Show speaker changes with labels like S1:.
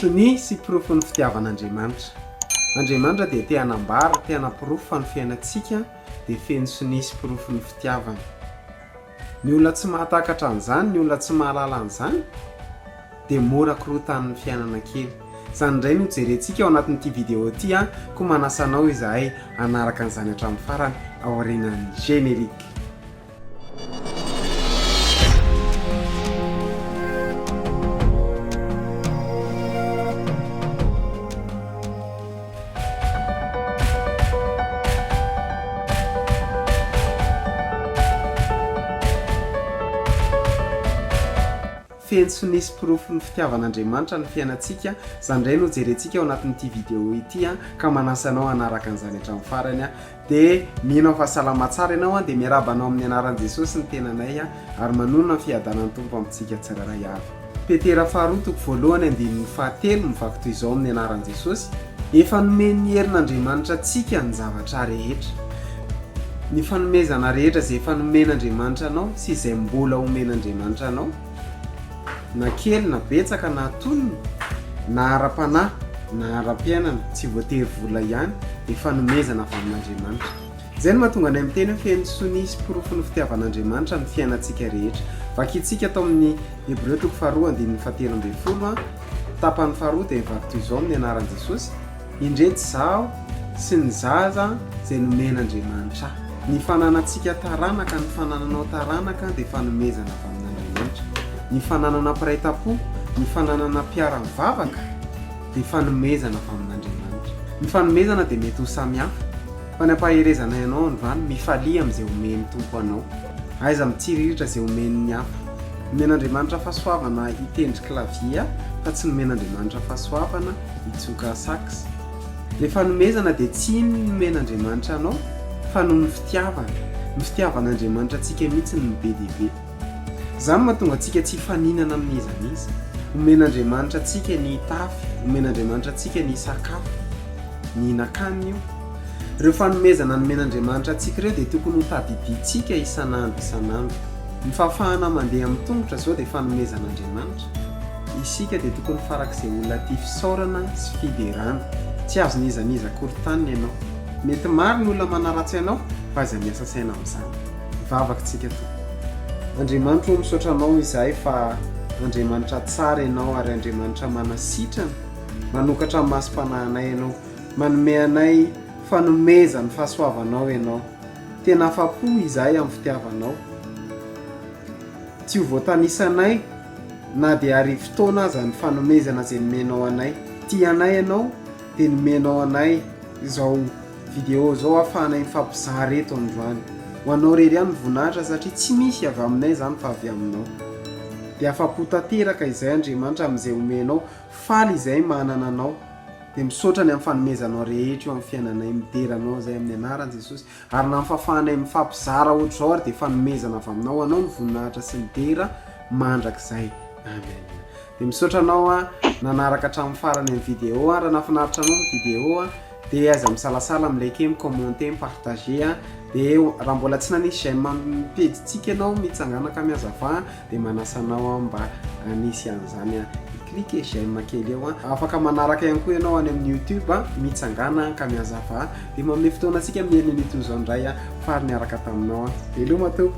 S1: Sony sy pirofo ny fitiavan'Andriamanitra. Andriamanitra dia te hanambara, te hanapirofo fa ny fiainantsika dia feno sony sy pirofo ny fitiavana. Ny olona tsy mahatakatra an'izany, ny olona tsy mahalala an'izany dia mora korotan'ny fiainana kely. Izany indray no jerentsika ao anatin'ity vidéo ity koa manasanao izahay hanaraka an'izany hatramin'ny farany aorianan'ny générique. Feno sonisy pirofo ny fitiavan'Andriamanitra ny fiainantsika. Izany indray no jerentsika ao anatin'ity vidéo ity ka manasanao hanaraka an'izany hatramin'ny farany dia mihinao fahasalama tsara ianao dia miarabanao amin'ny anaran'i Jesosy ny tenanay ary manonona ny fiadanan'ny Tompo amintsika tsirairay avy. Petera faharoa toko voalohany andininy fahatelo mivaky toy izao amin'ny anaran'i Jesosy. Efa nomeny herin'Andriamanitra antsika ny zavatra rehetra. Ny fanomezana rehetra izay efa nomen'Andriamanitra anao sy izay mbola omen'Andriamanitra anao, na kely na betsaka na tonony na ara-panahy na ara-piainana, tsy voatery vola ihany dia fanomezana avy amin'Andriamanitra. Izay no mahatonga anay miteny hoe feno sonisy pirofo ny fitiavan'Andriamanitra ny fiainantsika rehetra. Vakintsika atao amin'ny Hébreu toko faharoa andininy fahatelo ambin'ny folo tapany faharoa dia mivaky toy izao amin'ny anaran'i Jesosy: indreto izaho sy ny zaza izay nomen'Andriamanitra. Ny fananantsika taranaka, ny fanananao taranaka dia fanomezana avy amin'Andriamanitra. Ny fananana piraita-po, ny fananana mpiara-mivavaka dia fanomezana avy amin'Andriamanitra. Ny fanomezana dia mety ho samihafa, fa ny ampaherezana ianao androany mifalia amin'izay omen'ny Tompo anao, aiza mitsiriritra izay omen'ny hafa. Nomen'Andriamanitra fahasoavana hitendry klavia fa tsy nomen'Andriamanitra fahasoavana hitsoka sax. Ilay fanomezana dia tsy nomen'Andriamanitra anao fa noho ny fitiavana. Ny fitiavan'Andriamanitra antsika mihitsy ny be dia be. Izany mahatonga antsika tsy faninana amin'iza n'iza. Omen'Andriamanitra antsika ny tafy, omen'Andriamanitra antsika ny sakafo, ny hinan-kanina io. Ireo fanomezana nomen'Andriamanitra antsika ireo dia tokony ho tadidintsika isan'andro isan'andro. Ny fahafahana mandeha amin'ny tongotra izao dia fanomezan'Andriamanitra. Isika dia tokony farak'izay olona tia fisaorana sy fiderana. Tsy azo n'iza n'iza korontanina ianao. Mety maro ny olona manaratsy ianao fa aza miasa saina amin'izany. Mivavaka tokoa. Andriamanitra misaotra anao izahay fa Andriamanitra tsara ianao ary Andriamanitra manasitrana, manokatra masom-panahinay ianao, manome anay fanomezana fahasoavanao ianao. Tena afa-po izahay amin'ny fitiavanao. Tsy ho voatanisanay na dia ary fotoana aza ny fanomezana izay nomenao anay. Tianay ianao dia nomenao anay izao vidéo izao ahafahanay mifampizara eto androany. Ho anao rery ihany voninahitra satria tsy misy avy aminay izany fa avy aminao. Dia afa-po tanteraka izay Andriamanitra amin'izay omenao, faly izay manana anao. Dia misaotra ny amin'ny fanomezanao rehetra eo amin'ny fiainanay, mideranao izay amin'ny anaran'i Jesosy. Ary na fahafahanay mifampizara ohatr'izao ary dia fanomezana avy aminao anao ny voninahitra sy ny dera mandrakizay. Amen. Dia misaotra anao nanaraka hatramin'ny farany amin'ny vidéo. Raha nahafinaritra anao ny vidéo dia aiza misalasala, milike, micommente, mipartager. Dia raha mbola tsy nanisy j'aime page-tsika ianao mitsanganaka miazava dia manasanao mba hanisy an'izany cliquer j'aime kely eo. Afaka manaraka ihany koa ianao any amin'ny YouTube mitsangana ka miazava dia manome fotoana antsika amin'ny herin'ny toy izao indray farany araka taminao. Hello mato.